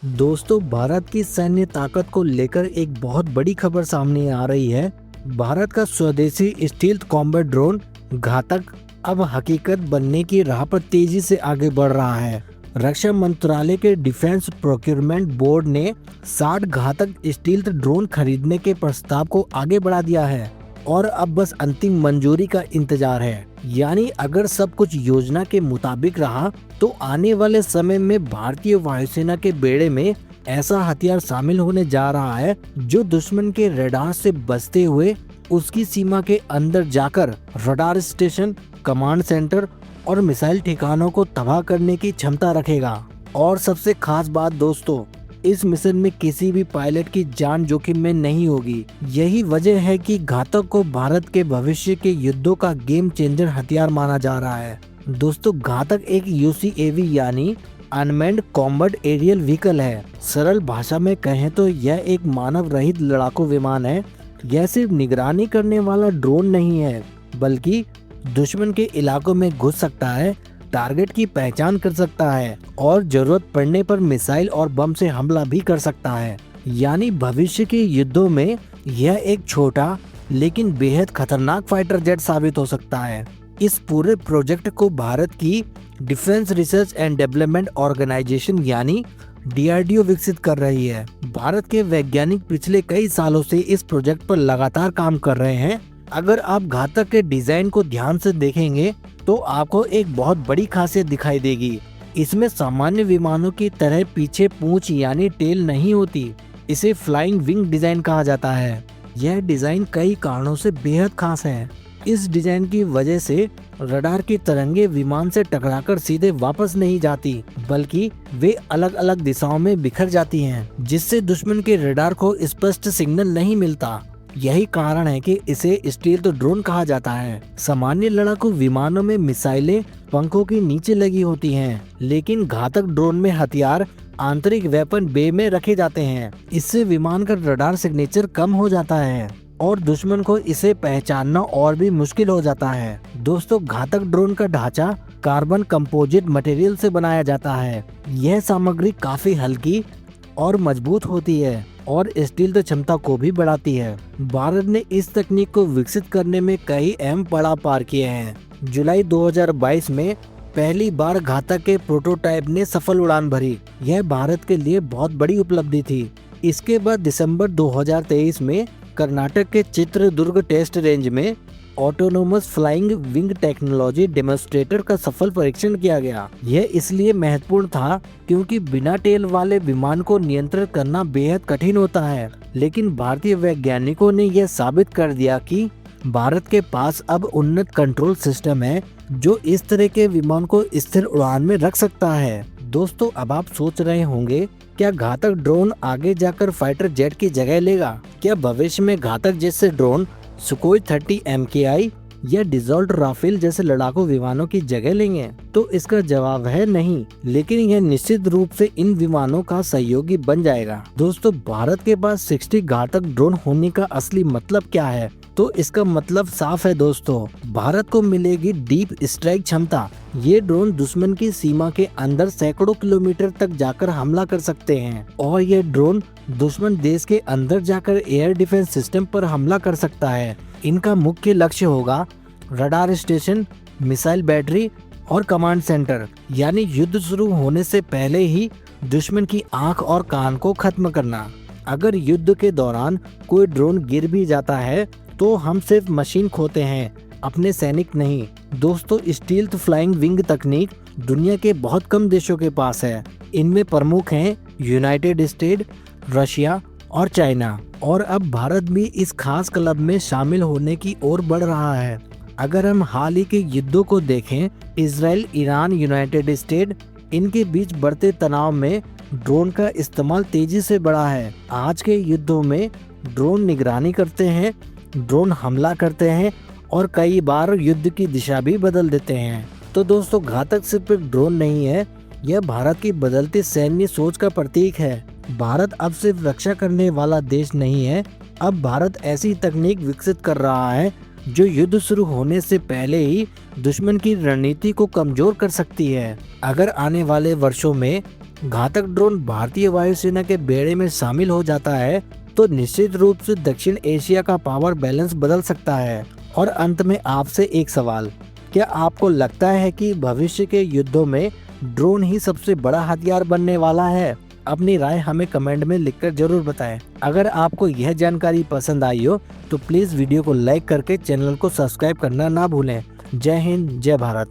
दोस्तों, भारत की सैन्य ताकत को लेकर एक बहुत बड़ी खबर सामने आ रही है। भारत का स्वदेशी स्टील्थ कॉम्बैट ड्रोन घातक अब हकीकत बनने की राह पर तेजी से आगे बढ़ रहा है। रक्षा मंत्रालय के डिफेंस प्रोक्योरमेंट बोर्ड ने 60 घातक स्टील्थ ड्रोन खरीदने के प्रस्ताव को आगे बढ़ा दिया है और अब बस अंतिम मंजूरी का इंतजार है। यानी अगर सब कुछ योजना के मुताबिक रहा तो आने वाले समय में भारतीय वायुसेना के बेड़े में ऐसा हथियार शामिल होने जा रहा है जो दुश्मन के रडार से बचते हुए उसकी सीमा के अंदर जाकर रडार स्टेशन, कमांड सेंटर और मिसाइल ठिकानों को तबाह करने की क्षमता रखेगा। और सबसे खास बात दोस्तों, इस मिशन में किसी भी पायलट की जान जोखिम में नहीं होगी। यही वजह है कि घातक को भारत के भविष्य के युद्धों का गेम चेंजर हथियार माना जा रहा है। दोस्तों, घातक एक UCAV यानी अनमैन्ड कॉम्बैट एरियल व्हीकल है। सरल भाषा में कहें तो यह एक मानव रहित लड़ाकू विमान है। यह सिर्फ निगरानी करने वाला ड्रोन नहीं है, बल्कि दुश्मन के इलाकों में घुस सकता है, टारगेट की पहचान कर सकता है और जरूरत पड़ने पर मिसाइल और बम से हमला भी कर सकता है। यानी भविष्य के युद्धों में यह एक छोटा लेकिन बेहद खतरनाक फाइटर जेट साबित हो सकता है। इस पूरे प्रोजेक्ट को भारत की defence research and development organisation यानी DRDO विकसित कर रही है। भारत के वैज्ञानिक पिछले कई सालों से इस प्रोजेक्ट पर लगातार काम कर रहे हैं। अगर आप घातक के डिजाइन को ध्यान से देखेंगे तो आपको एक बहुत बड़ी खासियत दिखाई देगी। इसमें सामान्य विमानों की तरह पीछे पूंछ यानी टेल नहीं होती। इसे फ्लाइंग विंग डिजाइन कहा जाता है। यह डिजाइन कई कारणों से बेहद खास है। इस डिजाइन की वजह से रडार की तरंगे विमान से टकराकर सीधे वापस नहीं जाती, बल्कि वे अलग अलग दिशाओं में बिखर जाती हैं, जिससे दुश्मन के रडार को स्पष्ट सिग्नल नहीं मिलता। यही कारण है कि इसे स्टील्थ ड्रोन कहा जाता है। सामान्य लड़ाकू विमानों में मिसाइलें पंखों के नीचे लगी होती हैं, लेकिन घातक ड्रोन में हथियार आंतरिक वेपन बे में रखे जाते हैं। इससे विमान का रडार सिग्नेचर कम हो जाता है और दुश्मन को इसे पहचानना और भी मुश्किल हो जाता है। दोस्तों, घातक ड्रोन का ढांचा कार्बन कंपोजिट मटेरियल से बनाया जाता है। यह सामग्री काफी हल्की और मजबूत होती है और स्टील्थ क्षमता को भी बढ़ाती है। भारत ने इस तकनीक को विकसित करने में कई अहम पड़ाव पार किए हैं। जुलाई 2022 में पहली बार घातक के प्रोटोटाइप ने सफल उड़ान भरी। यह भारत के लिए बहुत बड़ी उपलब्धि थी। इसके बाद दिसंबर 2023 में कर्नाटक के चित्रदुर्ग टेस्ट रेंज में autonomous flying wing technology demonstrator का सफल परीक्षण किया गया। यह इसलिए महत्वपूर्ण था क्योंकि बिना टेल वाले विमान को नियंत्रित करना बेहद कठिन होता है, लेकिन भारतीय वैज्ञानिकों ने यह साबित कर दिया कि भारत के पास अब उन्नत कंट्रोल सिस्टम है जो इस तरह के विमान को स्थिर उड़ान में रख सकता है। दोस्तों, अब आप सोच रहे होंगे, क्या घातक ड्रोन आगे जाकर फाइटर जेट की जगह लेगा? क्या भविष्य में घातक जेट से ड्रोन सुखोई 30 MKI या डिजॉल्ट राफेल जैसे लड़ाकू विमानों की जगह लेंगे? तो इसका जवाब है नहीं, लेकिन यह निश्चित रूप से इन विमानों का सहयोगी बन जाएगा। दोस्तों, भारत के पास 60 घातक ड्रोन होने का असली मतलब क्या है? तो इसका मतलब साफ है दोस्तों, भारत को मिलेगी डीप स्ट्राइक क्षमता। ये ड्रोन दुश्मन की सीमा के अंदर सैकड़ों किलोमीटर तक जाकर हमला कर सकते हैं और ये ड्रोन दुश्मन देश के अंदर जाकर एयर डिफेंस सिस्टम पर हमला कर सकता है। इनका मुख्य लक्ष्य होगा रडार स्टेशन, मिसाइल बैटरी और कमांड सेंटर। यानी युद्ध शुरू होने से पहले ही दुश्मन की आंख और कान को खत्म करना। अगर युद्ध के दौरान कोई ड्रोन गिर भी जाता है तो हम सिर्फ मशीन खोते हैं, अपने सैनिक नहीं। दोस्तों, स्टील्थ फ्लाइंग विंग तकनीक दुनिया के बहुत कम देशों के पास है। इनमें प्रमुख हैं यूनाइटेड स्टेट, रशिया और चाइना, और अब भारत भी इस खास क्लब में शामिल होने की ओर बढ़ रहा है। अगर हम हाल ही के युद्धों को देखें, इजराइल, ईरान, यूनाइटेड स्टेट, इनके बीच बढ़ते तनाव में ड्रोन का इस्तेमाल तेजी से बढ़ा है। आज के युद्धों में ड्रोन निगरानी करते हैं, ड्रोन हमला करते हैं और कई बार युद्ध की दिशा भी बदल देते हैं। तो दोस्तों, घातक सिर्फ एक ड्रोन नहीं है, यह भारत की बदलती सैन्य सोच का प्रतीक है। भारत अब सिर्फ रक्षा करने वाला देश नहीं है, अब भारत ऐसी तकनीक विकसित कर रहा है जो युद्ध शुरू होने से पहले ही दुश्मन की रणनीति को कमजोर कर सकती है। अगर आने वाले वर्षों में घातक ड्रोन भारतीय वायुसेना के बेड़े में शामिल हो जाता है तो निश्चित रूप से दक्षिण एशिया का पावर बैलेंस बदल सकता है। और अंत में आपसे एक सवाल, क्या आपको लगता है कि भविष्य के युद्धों में ड्रोन ही सबसे बड़ा हथियार बनने वाला है? अपनी राय हमें कमेंट में लिखकर जरूर बताएं। अगर आपको यह जानकारी पसंद आई हो तो प्लीज वीडियो को लाइक करके चैनल को सब्सक्राइब करना ना भूलें। जय हिंद, जय भारत।